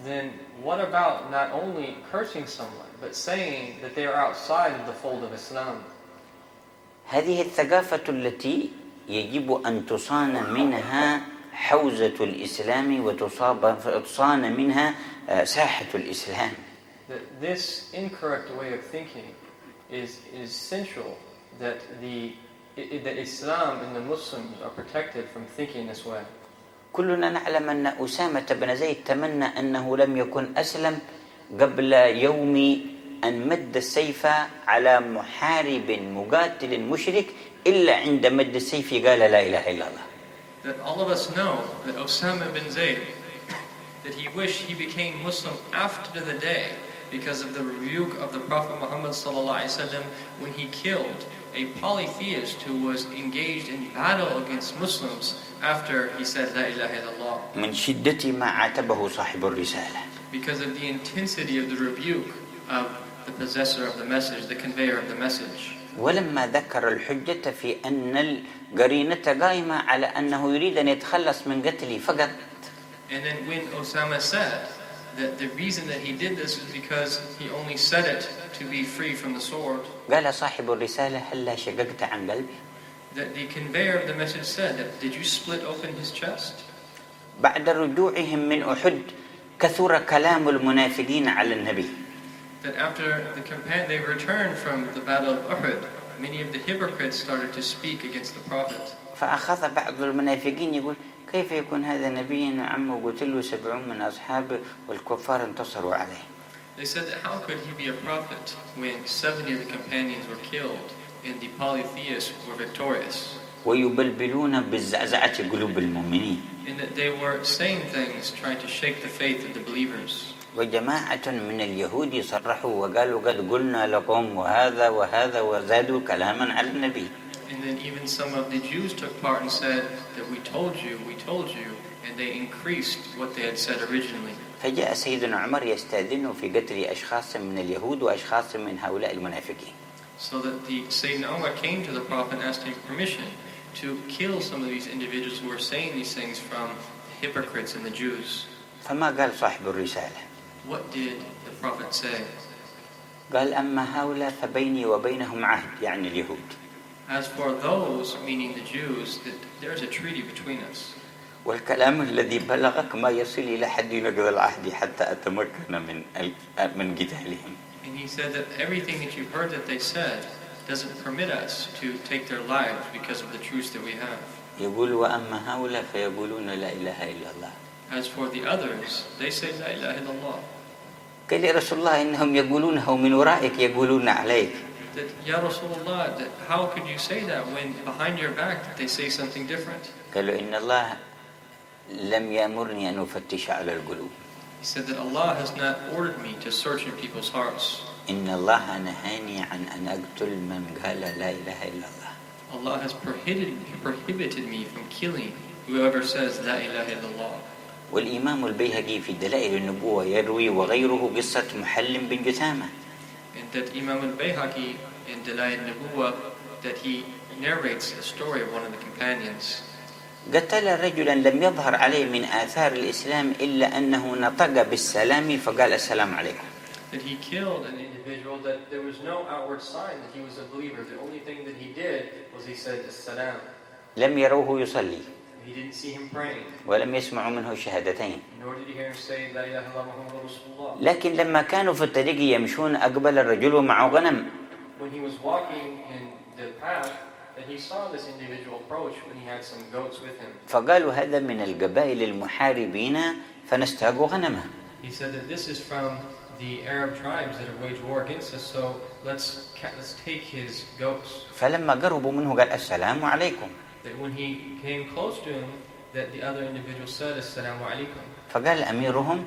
Then what about not only cursing someone but saying that they are outside of the fold of Islam? هذه الثقافة التي يجب أن تصان منها حوزة الإسلام وتصان منها ساحة الإسلام. That this incorrect way of thinking is central, that Islam and the Muslims are protected from thinking this way. كلنا نعلم أن أسامة بن زيد تمنى أنه لم يكن أسلم قبل يوم أن مد السيف على محارب مقاتل مشرك إلا عند مد السيف قال لا إله إلا الله. That all of us know that Osama bin Zayd, that he wished he became Muslim after the day because of the rebuke of the Prophet Muhammad ﷺ when he killed a polytheist who was engaged in battle against Muslims after he said La ilaha illallah. من شدة ما عاتبه صاحب الرسالة. Because of the intensity of the rebuke of the possessor of the message, the conveyor of the message. ولما ذكر الحجة في أن القرينة قائمة على أنه يريد أن يتخلص من قتله فقط. And then when Osama said that the reason that he did this is because he only said it to be free from the sword. قال صاحب الرسالة هلا شققت عن قلبي. That the conveyor of the message said that, did you split open his chest? بعد رجوعهم من أحد كثر كلام المنافقين على النبي. That after they returned from the battle of Uhud, many of the hypocrites started to speak against the Prophet. فأخذ بعض المنافقين يقول كيف يكون هذا نبينا عمه قتله 70 من أصحابه والكفار انتصروا عليه. They said that how could he be a prophet when 70 of the companions were killed and the polytheists were victorious? ويبلبلون بالزعزعة قلوب المؤمنين. And that they were saying things trying to shake the faith of the believers. وجماعة من اليهود صرحوا وقالوا قد قلنا لكم وهذا وهذا وزادوا كلاما على النبي. And then even some of the Jews took part and said that we told you, and they increased what they had said originally. فجاء سيدنا عمر يستأذن في قتل أشخاص من اليهود وأشخاص من هؤلاء المنافقين. So that the Sayyidina Umar came to the Prophet and asked him permission to kill some of these individuals who were saying these things from the hypocrites and the Jews. فما قال صاحب الرسالة. What did the Prophet say? قال أما هؤلاء فبيني وبينهم عهد يعني اليهود. As for those, meaning the Jews, that there's a treaty between us. والكلام الذي بلغك ما يصل إلى حد نقض العهد حتى أتمكن من قتالهم. And he said that everything that you've heard that they said doesn't permit us to take their lives because of the truths that we have. يقول وأما هؤلاء فيقولون لا إله إلا الله. As for the others, they say La ilaha illallah. قال يا رسول الله إنهم يقولونه من ورائك يقولون عليك. That, Ya Rasulullah, that how could you say that when behind your back that they say something different? قالوا إن الله لم يأمرني أن أفتش على القلوب. He said that Allah has not ordered me to search in people's hearts. إن الله نهاني عن أن أقتل من قال لا إله إلا الله. Allah has prohibited me from killing whoever says La ilaha illallah. والإمام البيهقي في دلائل النبوة يروي وغيره قصة محلم بن جثامة. And that Imam al-Bayhaqi in Dalail al-Nubuwah, that he narrates the story of one of the companions. قتل رجلا لم يظهر عليه من آثار الإسلام إلا أنه نطق بالسلام فقال السلام عليكم. That he killed an individual that there was no outward sign that he was a believer. The only thing that he did was he said as-salam. لم يروه يصلي. He didn't see him praying. ولم يسمعوا منه الشهادتين. Nor did he hear him say La ilaha illallah Muhammadur Rasulullah. لكن لما كانوا في الطريق يمشون أقبل الرجل ومعه غنم. When he was walking in the path, that he saw this individual approach when he had some goats with him. فقالوا هذا من القبائل المحاربين فنستاق غنمه. He said that this is from the Arab tribes that have waged war against us, so let's take his goats. فلما قربوا منه قال السلام عليكم. That when he came close to him, that the other individual said Assalamu alaikum. فقال أميرهم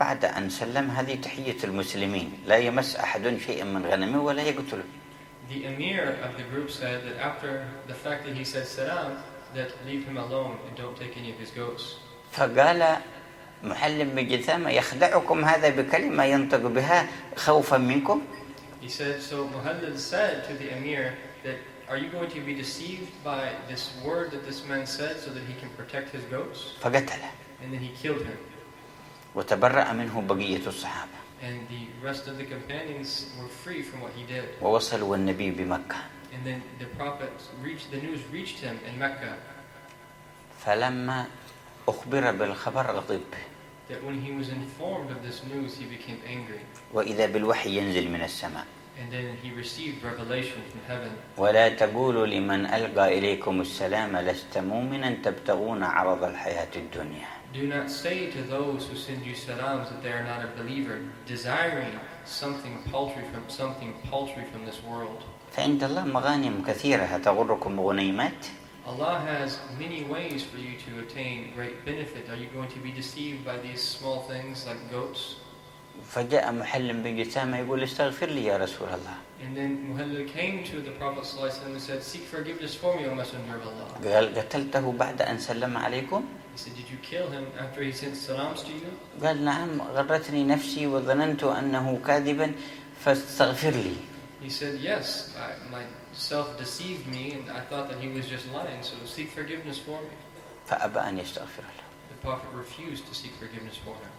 بعد أن سلم هذه تحية المسلمين لا يمس أحد شيئا من غنمه ولا يقتله. The emir of the group said that after the fact that he said salam, that leave him alone and don't take any of his goats. فقال محلم بن جثامة يخدعكم هذا بكلمة ينطق بها خوفا منكم. He said, so Muhammad said to the emir that are you going to be deceived by this word that this man said so that he can protect his goats? فقتله. And then he killed him. وتبرأ منه بقية الصحابة. And the rest of the companions were free from what he did. ووصلوا النبي بمكة. And then the prophet the news reached him in Mecca. فلما أخبر بالخبر غضب. That when he was informed of this news, he became angry. وإذا بالوحي ينزل من السماء. And then he received revelation from heaven. ولا تقولوا لمن ألقى إليكم السلام لست مؤمنا تبتغون عرض الحياة الدنيا. Do not say to those who send you salams that they are not a believer, desiring something paltry from this world. فعند الله مغانم كثيرة تغركم غنيمات. Allah has many ways for you to attain great benefit. Are you going to be deceived by these small things like goats? فجاء محلم بن جسامة يقول استغفر لي يا رسول الله. And then Muhallil came to the Prophet ﷺ and said, seek forgiveness for me, O Messenger of Allah. قال قتلته بعد أن سلم عليكم؟ He said, did you kill him after he sent salams to you? قال نعم غرتني نفسي وظننت أنه كاذبا فاستغفر لي. He said, yes, myself deceived me and I thought that he was just lying, so seek forgiveness for me. فأبى أن يستغفر له. The Prophet refused to seek forgiveness for him.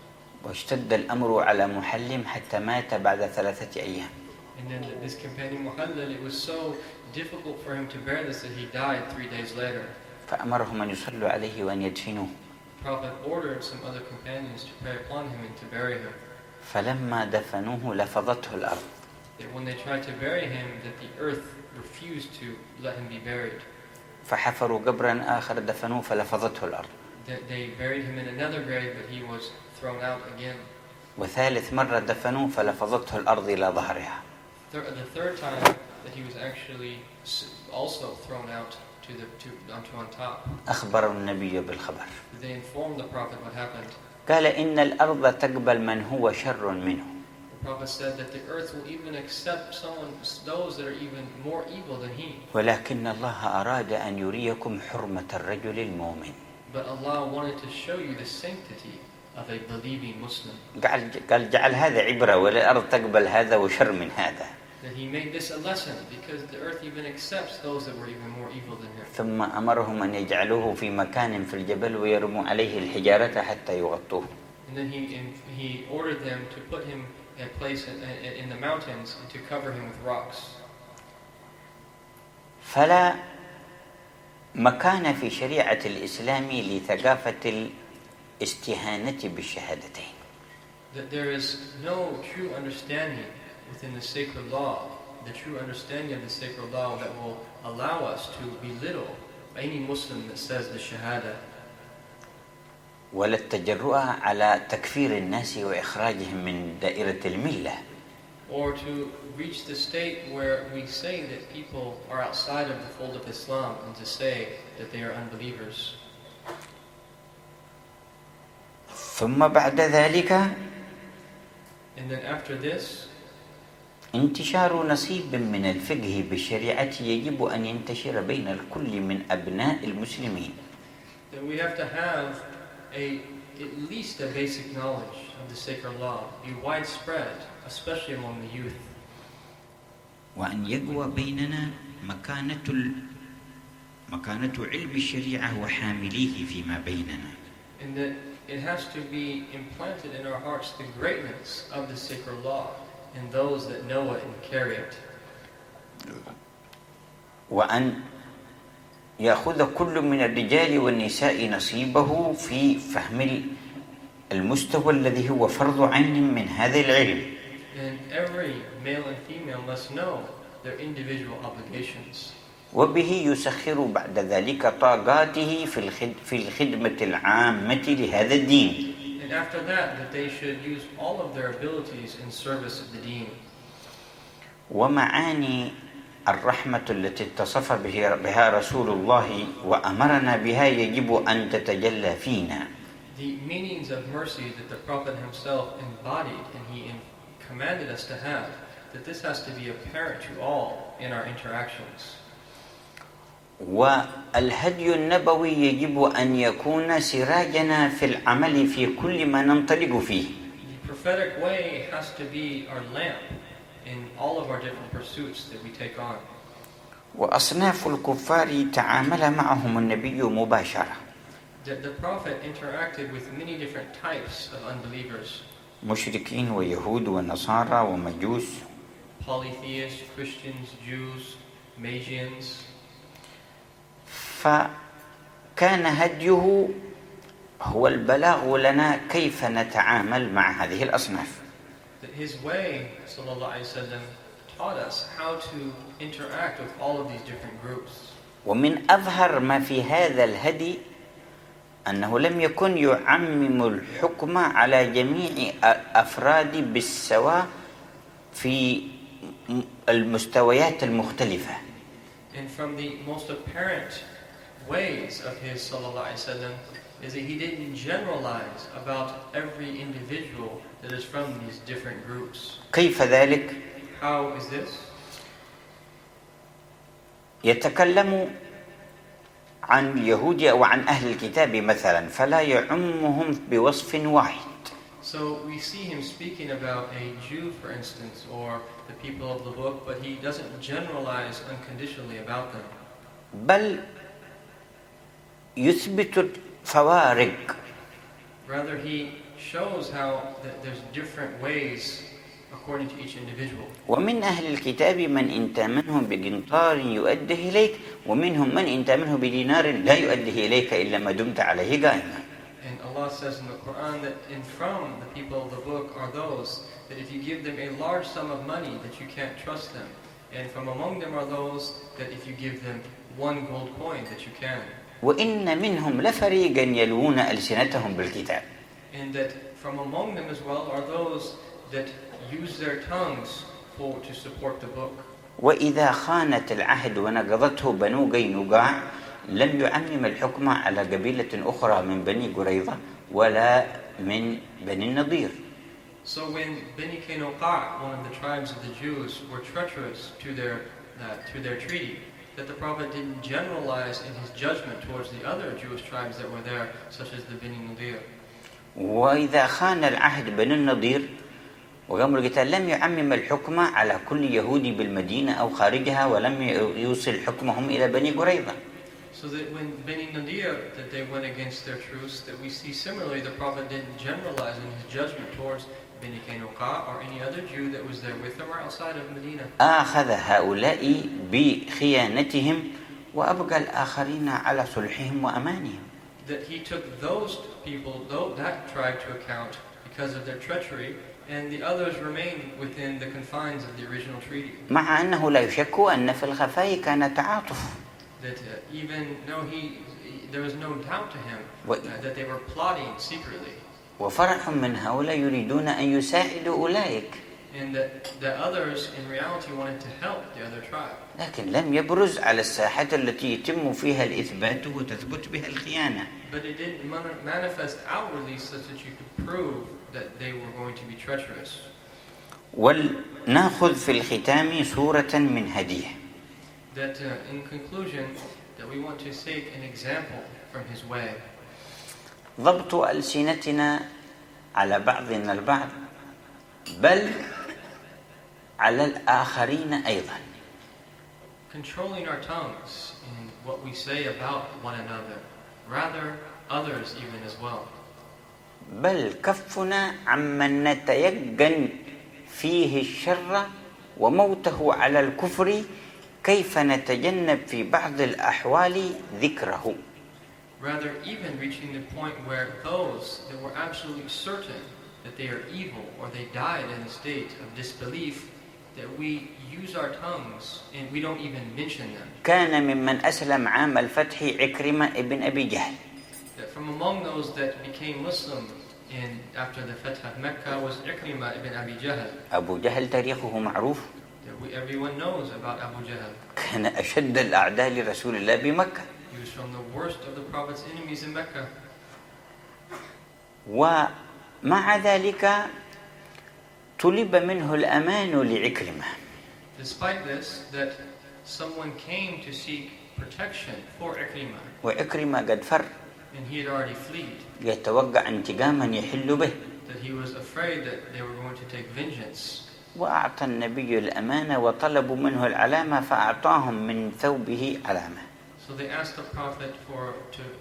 واشتد الأمر على محلم حتى مات بعد 3 أيام. And then this companion Muhallil, it was so difficult for him to bear this that he died 3 days later. فأمرهم أن يصلوا عليه وأن يدفنوه. The Prophet ordered some other companions to pray upon him and to bury him. فلما دفنوه لفظته الأرض. That when they tried to bury him, that the earth refused to let him be buried. فحفروا قبرا آخر دفنوه فلفظته الأرض. That they buried him in another grave, but he was thrown out again. وثالث مرة دفنوه فلفظته الأرض إلى ظهرها. The third time that he was actually also thrown out onto on top. أخبر النبي بالخبر. They informed the Prophet what happened. قال إن الأرض تقبل من هو شر منه. The Prophet said that the earth will even accept those that are even more evil than he. ولكن الله أراد أن يريكم حرمة الرجل المؤمن. But Allah wanted to show you the sanctity of a believing Muslim. قال جعل هذا عبرة والأرض تقبل هذا وشر من هذا. That he made this a lesson because the earth even accepts those that were even more evil than him. ثم أمرهم أن يجعلوه في مكان في الجبل ويرموا عليه الحجارة حتى يغطوه. And then he ordered them to put him in a place in the mountains and to cover him with rocks. فلا مكان في شريعة الإسلام لثقافة الاستهانة بالشهادتين. That there is no true understanding within the sacred law, the true understanding of the sacred law that will allow us to belittle any Muslim that says the Shahada. ولا التجرؤ على تكفير الناس وإخراجهم من دائرة الملة. Or to reach the state where we say that people are outside of the fold of Islam and to say that they are unbelievers. ثم بعد ذلك And then after this, انتشار نصيب من الفقه بالشريعة يجب أن ينتشر بين الكل من أبناء المسلمين. then we have to have at least a basic knowledge of the sacred law, be widespread, especially among the youth. وأن يقوى بيننا مكانة علم الشريعة وحامليه فيما بيننا. And that it has to be implanted in our hearts the greatness of the sacred law and those that know it and carry it. وأن يأخذ كل من الرجال والنساء نصيبه في فهم المستوى الذي هو فرض عين من هذا العلم. And every male and female must know their individual obligations. وبه يسخر بعد ذلك طاقاته في الخدمة العامة لهذا الدين. And after that they should use all of their abilities in service of the deen. ومعاني الرحمة التي اتصف بها رسول الله وأمرنا بها يجب أن تتجلى فينا. The meanings of mercy that the Prophet himself embodied and he commanded us to have, that this has to be apparent to all in our interactions. والهدي النبوي يجب أن يكون سراجنا في العمل في كل ما ننطلق فيه. The prophetic way has to be our lamp in all of our different pursuits that we take on. وأصناف الكفار تعامل معهم النبي مباشرة. The Prophet interacted with many different types of unbelievers. مشركين ويهود ونصارى ومجوس. Polytheists, Christians, Jews, Magians. فكان هديه هو البلاغ لنا كيف نتعامل مع هذه الأصناف. His way, sallallahu alaihi wasallam, taught us how to interact with all of these different groups. ومن أظهر ما في هذا الهدي أنه لم يكن يعمم الحكم على جميع أفراد بالسواء في المستويات المختلفة. And from the most apparent ways of his sallallahu alaihi wasallam is that he didn't generalize about every individual that is from these different groups. كيف ذلك؟ How is this? يتكلم عن اليهود أو عن أهل الكتاب مثلا فلا يعمهم بوصف واحد. So we see him speaking about a Jew, for instance, or the people of the book, but he doesn't generalize unconditionally about them. بل يثبت الفوارق. Rather, he shows how there's different ways according to each individual. ومن أهل الكتاب من إن تامنه بقنطار يؤده إليك ومنهم من إن تامنه بدينار لا يؤده إليك إلا ما دمت عليه قائما. And Allah says in the Quran that from the people of the book are those that if you give them a large sum of money that you can't trust them, and from among them are those that if you give them one gold coin that you can. وإن منهم لفريقا يلوون ألسنتهم بالكتاب. And that from among them as well are those that use their tongues to support the book. وإذا خانت العهد ونقضته بنو قينقاع لم يعمم الحكم على قبيلة أخرى من بني قريظة ولا من بني النضير. So when Bani Qaynuqa', one of the tribes of the Jews, were treacherous to their treaty, that the Prophet didn't generalize in his judgment towards the other Jewish tribes that were there, such as the Bani Nadir. وإذا خان العهد بني النضير وقاموا القتال لم يعمم الحكم على كل يهودي بالمدينة أو خارجها ولم يوصل حكمهم إلى بني قريظة. So that when Bani Nadir, that they went against their truce, that we see similarly the Prophet didn't generalize in his judgment towards Bani Qaynuqa' or any other Jew that was there with them or outside of Medina. آخذ هؤلاء بخيانتهم وأبقى الآخرين على صلحهم وأمانهم. That he took those people, that tribe to account because of their treachery, and the others remained within the confines of the original treaty. مع أنه لا يشك أن في الخفاء كان تعاطف. That there was no doubt to him that they were plotting secretly. وفرح من هؤلاء يريدون أن يساعدوا أولئك. And that the others in reality wanted to help the other tribe. لكن لم يبرز على الساحة التي يتم فيها الإثبات وتثبت بها الخيانة. But it didn't manifest outwardly such that you could prove that they were going to be treacherous. ولنأخذ في الختام صورة من هديه. That in conclusion, that we want to take an example from his way. ضبط ألسنتنا على بعضنا البعض بل على الآخرين أيضا. Controlling our tongues in what we say about one another, rather others even as well. بل كفنا عمن نتيقن فيه الشر وموته على الكفر كيف نتجنب في بعض الأحوال ذكره. Rather, even reaching the point where those that were absolutely certain that they are evil or they died in a state of disbelief, that we use our tongues and we don't even mention them. كان ممن أسلم عام الفتح عكرمة ابن أبي جهل. That from among those that became Muslim after the Fath of Mecca was Ikrimah ibn Abi Jahl. أبو جهل تاريخه معروف. Everyone knows about Abu Jahl. كان أشد الأعداء لرسول الله بمكة. He was from the worst of the Prophet's enemies in Mecca. ومع ذلك طلب منه الأمان لعكرمة. Despite this, that someone came to seek protection for Ikrimah. وعكرمة قد فر. And he had already fled. يتوقع انتقاما يحل به. That he was afraid that they were going to take vengeance. وأعطى النبي الأمانة وطلبوا منه العلامة فأعطاهم من ثوبه علامة. So they asked the Prophet for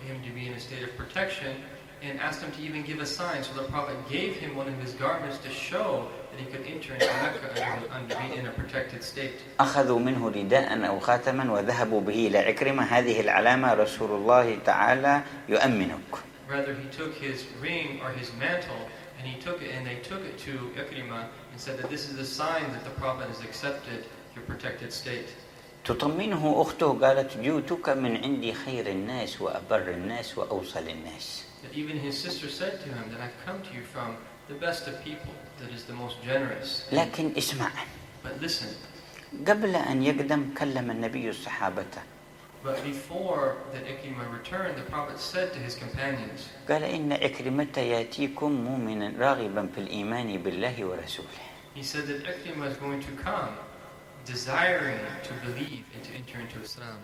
him to be in a state of protection and asked him to even give a sign. So the Prophet gave him one of his garments to show that he could enter into Mecca in a protected state. أخذوا منه رداء أو خاتما وذهبوا به إلى عكرمة. هذه العلامة رسول الله تعالى يؤمنك. Rather, he took his ring or his mantle and they took it to Ikrimah and said that this is a sign that the Prophet has accepted your protected state. تطمنه أخته قالت جئتك من عندي خير الناس وأبر الناس وأوصل الناس. That even his sister said to him that I've come to you from the best of people, that is the most generous. لكن اسمع. But listen. قبل أن يقدم كلم النبي الصحابة. But before that Ikrimah returned, the Prophet said to his companions, قال إن إكرمة يأتيكم مؤمنا راغبا في الإيمان بالله ورسوله. He said that Ikrimah is going to come desiring to believe and to enter into Islam.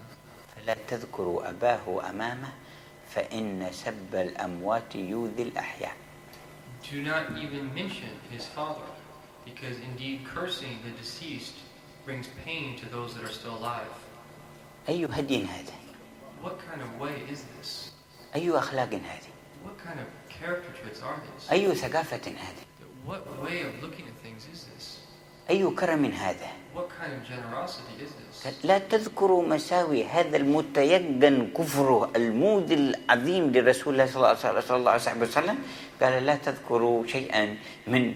فلا تذكروا أباه أمامه فإن سب الأموات يؤذي الأحياء. Do not even mention his father, because indeed cursing the deceased brings pain to those that are still alive. أي هدي هذا؟ What kind of way is this? أي أخلاق هذه؟ What kind of character traits are these? أي ثقافة هذه؟ What way of looking at things is this? أي كرم هذا؟ What kind of generosity is this? لا تذكروا مساوي هذا المتيقن كفره المود العظيم لرسول الله صلى الله عليه وسلم. قال لا تذكروا شيئا من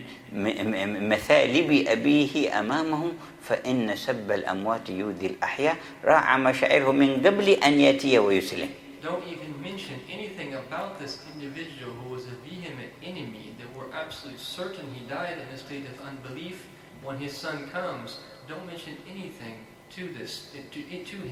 مثالب أبيه أمامهم فإن سب الأموات يؤذي الأحياء. راعى مشاعره من قبل أن يأتي ويسلم. Don't even mention anything about this individual who was a vehement enemy that we're absolutely certain he died in a state of unbelief. When his son comes, don't mention anything to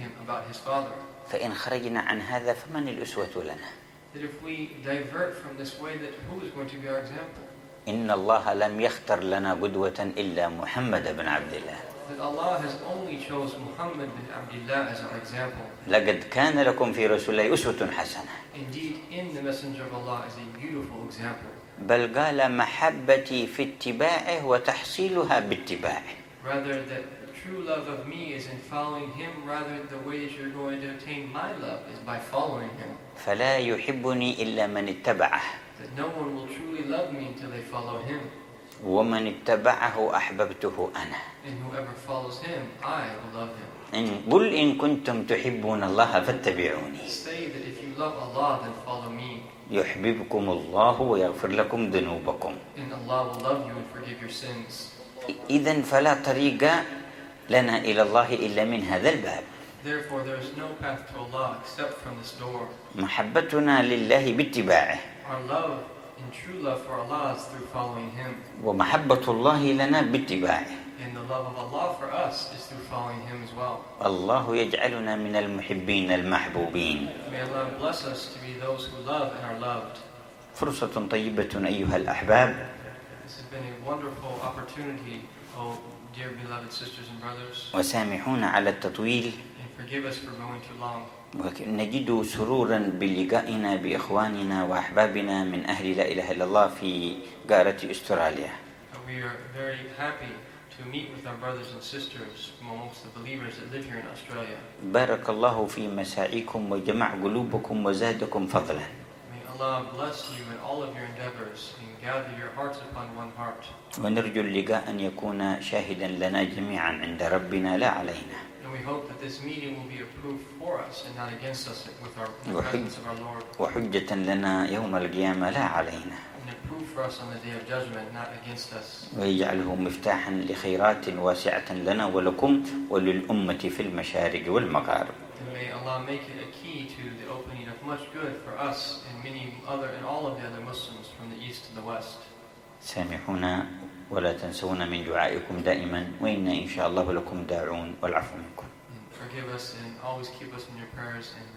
him about his father. فإن خرجنا عن هذا فمن الأسوة لنا؟ That if we divert from this way, that who is going to be our example? إن الله لم يختر لنا قدوة إلا محمد بن عبد الله. That Allah has only chose Muhammad bin Abdullah as our example. لقد كان لكم في رسول الله أسوة حسنة. Indeed, in the Messenger of Allah is a beautiful example. بل قال محبتي في اتباعه وتحصيلها باتباعه. Rather, that true love of me is in following him, rather the way that you're going to attain my love is by following him. فلا يحبني إلا من اتبعه. That no one will truly love me until they follow him. ومن اتبعه أحببته أنا. And whoever follows him, I will love him. قل إن كنتم تحبون الله فاتبعوني. Say that if you love Allah, then follow me. يحببكم الله ويغفر لكم ذنوبكم. And Allah will love you and forgive your sins. إذن فلا طريق لنا إلى الله إلا من هذا الباب. Therefore, there is no path to Allah except from this door. محبتنا لله باتباعه. Our love and true love for Allah is through following him. ومحبة الله لنا باتباعه. And the love of Allah for us is through following him as well. الله يجعلنا من المحبين المحبوبين. May Allah bless us to be those who love and are loved. فرصة طيبة أيها الأحباب. This has been a wonderful opportunity, oh dear beloved sisters and brothers. وسامحونا على التطويل. And forgive us for going too long. نجد سرورا بلقائنا بإخواننا وأحبابنا من أهل لا إله إلا الله في قارة أستراليا. We are very happy to meet with our brothers and sisters from amongst the believers that live here in Australia. بارك الله في مساعيكم وجمع قلوبكم وزادكم فضلا. May Allah bless you in all of your endeavors and gather your hearts upon one heart. ونرجو اللقاء أن يكون شاهدا لنا جميعا عند ربنا لا علينا. And we hope that this meeting will be a proof for us and not against us with the presence of our Lord. وحجة لنا يوم القيامة لا علينا. And a proof for us on the day of judgment, not against us. ويجعله مفتاحا لخيرات واسعة لنا ولكم وللأمة في المشارق والمغارب. And may Allah make it a key to the opening of much good for us and all of the other Muslims from the east to the west. سامحونا ولا تنسونا من دعائكم دائما وإنا إن شاء الله لكم داعون والعفو منكم. And forgive us and always keep us in your prayers and